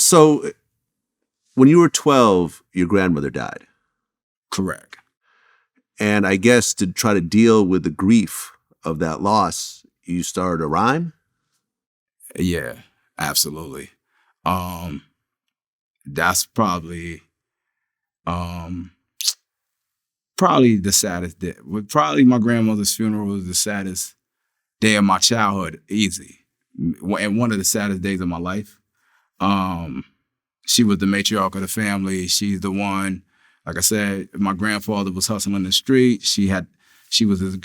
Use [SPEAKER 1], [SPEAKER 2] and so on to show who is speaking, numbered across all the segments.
[SPEAKER 1] So when you were 12, your grandmother died.
[SPEAKER 2] Correct.
[SPEAKER 1] And I guess to try to deal with the grief of that loss, you started a rhyme?
[SPEAKER 2] Yeah, absolutely. That's probably the saddest day. Probably my grandmother's funeral was the saddest day of my childhood, easy. And one of the saddest days of my life. She was the matriarch of the family. She's the one, like I said, my grandfather was hustling the street. She was his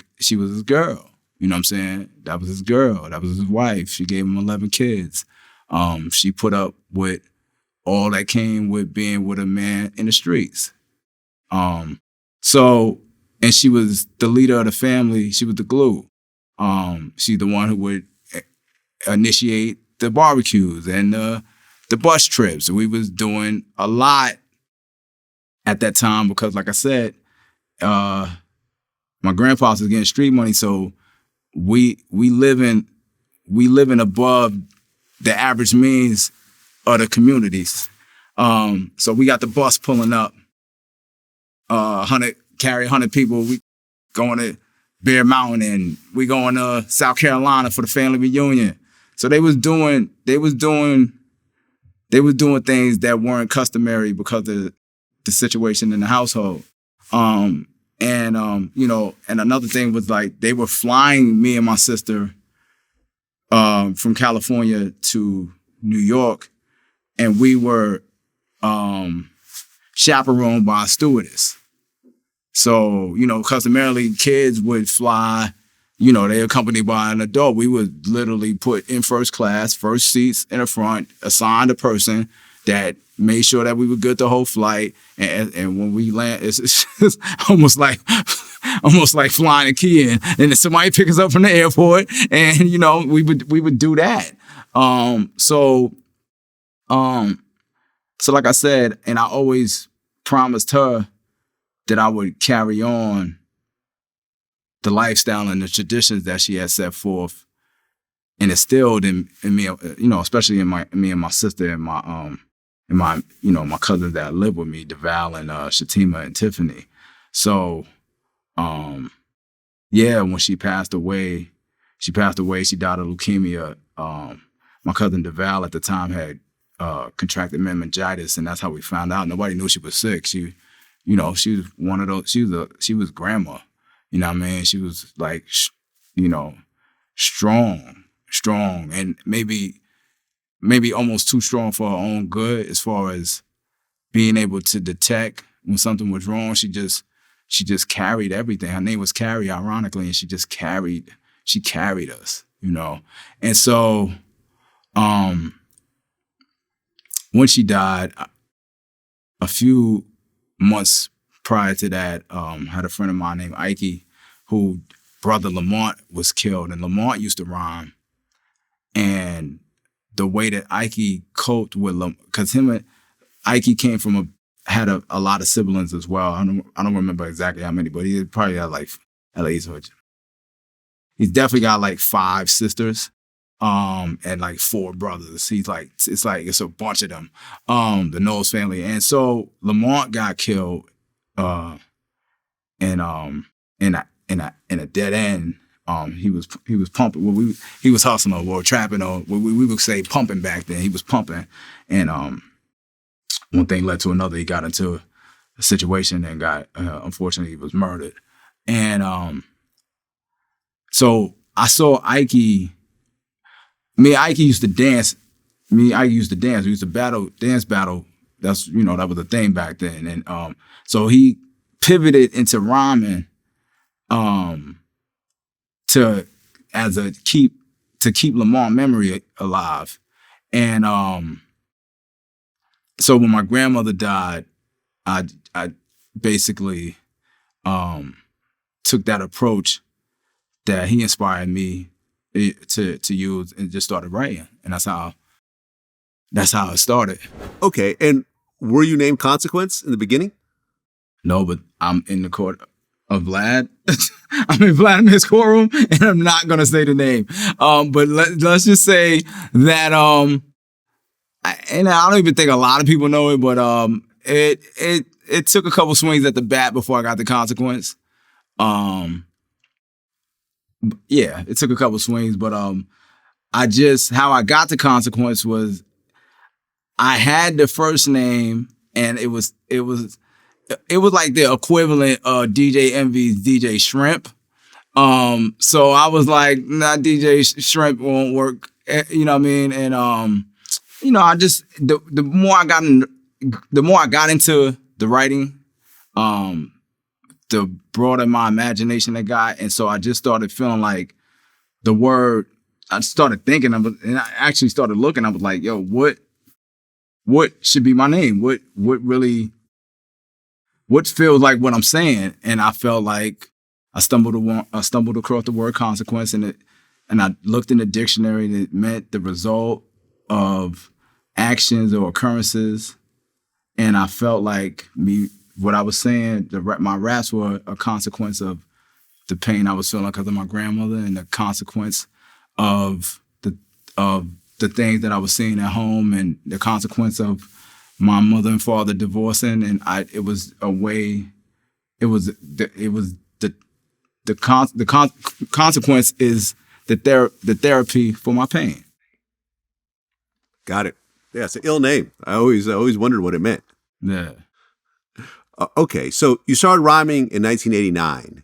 [SPEAKER 2] girl. You know what I'm saying? That was his girl. That was his wife. She gave him 11 kids. She put up with all that came with being with a man in the streets. And she was the leader of the family. She was the glue. She's the one who would initiate the barbecues and the bus trips. We was doing a lot at that time because, like I said, my grandpa was getting street money, so we living above the average means of the communities. So we got the bus pulling up, carry 100 people. We going to Bear Mountain and we going to South Carolina for the family reunion. So they was doing things that weren't customary because of the situation in the household. And another thing was like they were flying me and my sister from California to New York, and we were chaperoned by a stewardess. So, customarily kids would fly, they accompanied by an adult. We would literally put in first class, first seats in the front, assigned a person that made sure that we were good the whole flight. And when we land, it's almost like flying a key in. And then somebody pick us up from the airport, and we would do that. So like I said, and I always promised her that I would carry on the lifestyle and the traditions that she had set forth and instilled in me, especially in me and my sister and my cousins that live with me, DeVal and Shatima and Tiffany. So, when she passed away, she died of leukemia. My cousin DeVal at the time had contracted meningitis, and that's how we found out. Nobody knew she was sick. She was one of those, she was grandma. You know what I mean? She was like, strong, and maybe almost too strong for her own good as far as being able to detect when something was wrong. She just carried everything. Her name was Carrie, ironically, and she carried us, And so, when she died, a few months prior to that, had a friend of mine named Ike, who brother Lamont was killed, and Lamont used to rhyme. And the way that Ike coped with because him and Ike had a lot of siblings as well. I don't remember exactly how many, but he probably had like at least he's definitely got like 5 sisters, and like 4 brothers. It's a bunch of them, the Knowles family. And so Lamont got killed, in a dead end. He was pumping. Well, he was hustling or trapping, or we would say pumping back then. He was pumping, and one thing led to another. He got into a situation and unfortunately, he was murdered. And so I saw Ike. Me and Ike used to dance. We used to dance battle. That's that was a thing back then. And so he pivoted into rhyming, to keep Lamont's memory alive. And so when my grandmother died, I basically took that approach that he inspired me to use and just started writing. And that's how it started.
[SPEAKER 1] Okay, and were you named Consequence in the beginning?
[SPEAKER 2] No, but I'm in the court of Vlad. I'm in Vladimir's courtroom, and I'm not gonna say the name. But let's just say that and I don't even think a lot of people know it, but it took a couple swings at the bat before I got the consequence. Yeah, it took a couple swings, but how I got the consequence was I had the first name, and it was like the equivalent of DJ Envy's DJ Shrimp. So I was like, nah, DJ Shrimp won't work. You know what I mean? And I just the more I got into the writing, the broader my imagination it got, and so I just started feeling like the word. I started thinking of it, and I actually started looking. I was like, yo, what should be my name? What feels like what I'm saying? And I felt like I stumbled across the word consequence, and I looked in the dictionary, and it meant the result of actions or occurrences. And I felt like what I was saying, my raps were a consequence of the pain I was feeling because of my grandmother, and the consequence of the things that I was seeing at home, and the consequence of my mother and father divorcing. And it was the consequence is the therapy for my pain.
[SPEAKER 1] Got it. Yeah, it's an ill name. I always wondered what it meant.
[SPEAKER 2] Yeah.
[SPEAKER 1] Okay, so you started rhyming in 1989,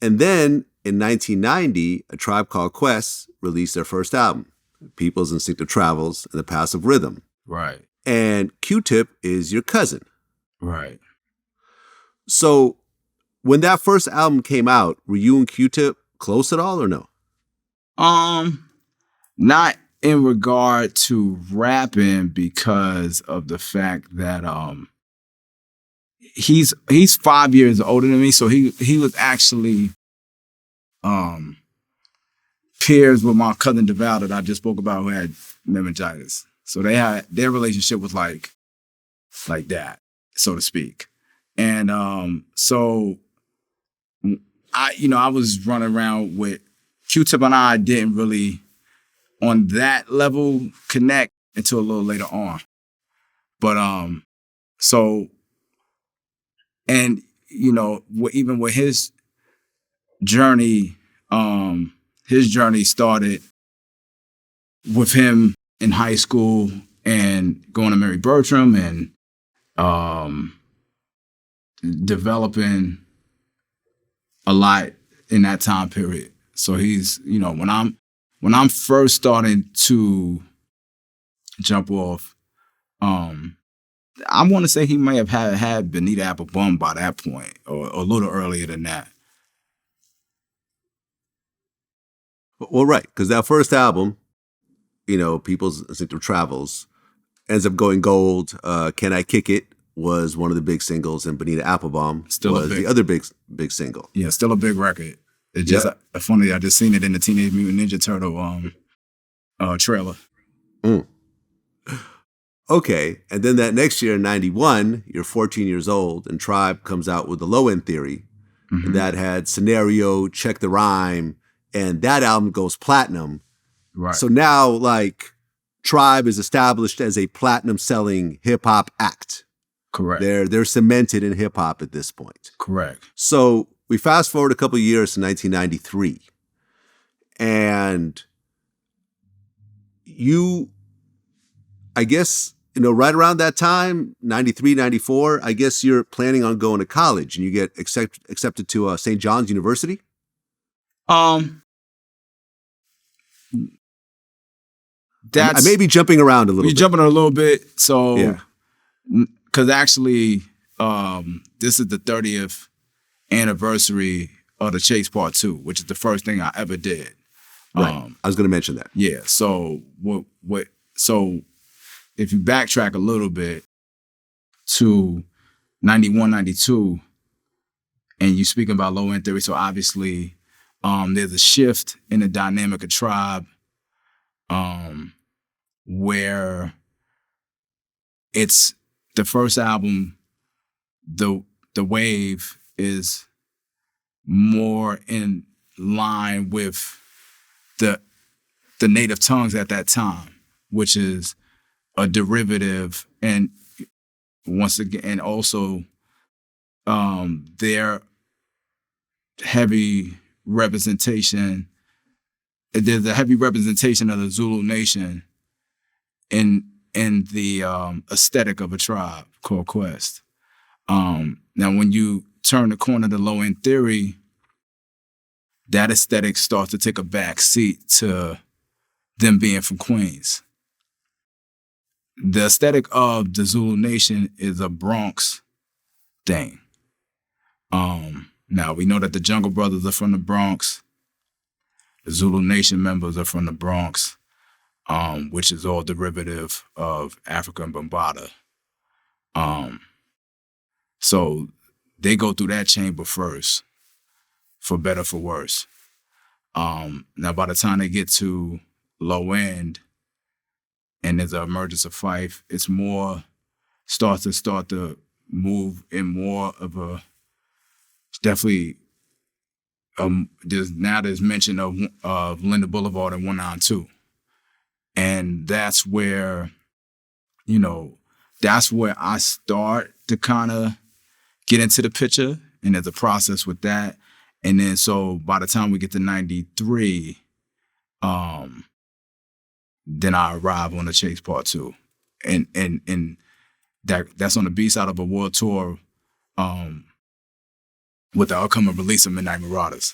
[SPEAKER 1] and then in 1990, A Tribe Called Quest released their first album, People's Instinctive Travels and the Passive Rhythm.
[SPEAKER 2] Right.
[SPEAKER 1] And QTip is your cousin.
[SPEAKER 2] Right.
[SPEAKER 1] So when that first album came out, were you and QTip close at all or no?
[SPEAKER 2] Not in regard to rapping, because of the fact that he's 5 years older than me, so he was actually peers with my cousin Vlad that I just spoke about, who had meningitis. So their relationship was like that, so to speak. And so I was running around with QTip, and I didn't really on that level connect until a little later on. But so, and even with his journey started with him in high school and going to Mary Bertram and developing a lot in that time period. So he's, when I'm first starting to jump off, I want to say he may have had Benita Applebum by that point, or a little earlier than that.
[SPEAKER 1] Well, right, because that first album, People's Instinctive Travels, ends up going gold. Can I Kick It was one of the big singles, and Benita Applebum was the other big single.
[SPEAKER 2] Yeah, still a big record. It's just funny. I just seen it in the Teenage Mutant Ninja Turtle trailer.
[SPEAKER 1] Mm. Okay, and then that next year in 91, you're 14 years old, and Tribe comes out with the Low End Theory,
[SPEAKER 2] Mm-hmm.
[SPEAKER 1] and that had Scenario, Check the Rhyme, and that album goes platinum.
[SPEAKER 2] Right.
[SPEAKER 1] So now, Tribe is established as a platinum-selling hip-hop act.
[SPEAKER 2] Correct.
[SPEAKER 1] They're cemented in hip-hop at this point.
[SPEAKER 2] Correct.
[SPEAKER 1] So we fast forward a couple of years to 1993, and you, I guess, right around that time, 93, 94, I guess you're planning on going to college, and you get accepted to St. John's University?
[SPEAKER 2] I
[SPEAKER 1] may be jumping around a little bit.
[SPEAKER 2] You're jumping a little bit. So,
[SPEAKER 1] yeah.
[SPEAKER 2] Because actually, this is the 30th anniversary of the Chase Part 2, which is the first thing I ever did.
[SPEAKER 1] Right. I was going to mention that.
[SPEAKER 2] Yeah. So So if you backtrack a little bit to 91, 92, and you speak about Low End Theory, so obviously there's a shift in the dynamic of Tribe, where it's the first album, the wave is more in line with the native tongues at that time, which is a derivative, and once again, and also their heavy representation. There's a heavy representation of the Zulu Nation in the aesthetic of a tribe called Quest. Now, when you turn the corner to low end theory, that aesthetic starts to take a back seat to them being from Queens. The aesthetic of the Zulu Nation is a Bronx thing. Now, we know that the Jungle Brothers are from the Bronx. The Zulu Nation members are from the Bronx, which is all derivative of African Bambaataa. So they go through that chamber first, for better, for worse. Now, by the time they get to low end and there's an emergence of Fife, it's more, start to move in more of a, definitely, there's mention of Linda Boulevard and 192. And that's where, that's where I start to kind of get into the picture, and there's a process with that. And then so by the time we get to 93, then I arrive on the Chase Part 2. And that's on the B side of a world tour with the upcoming release of Midnight Marauders.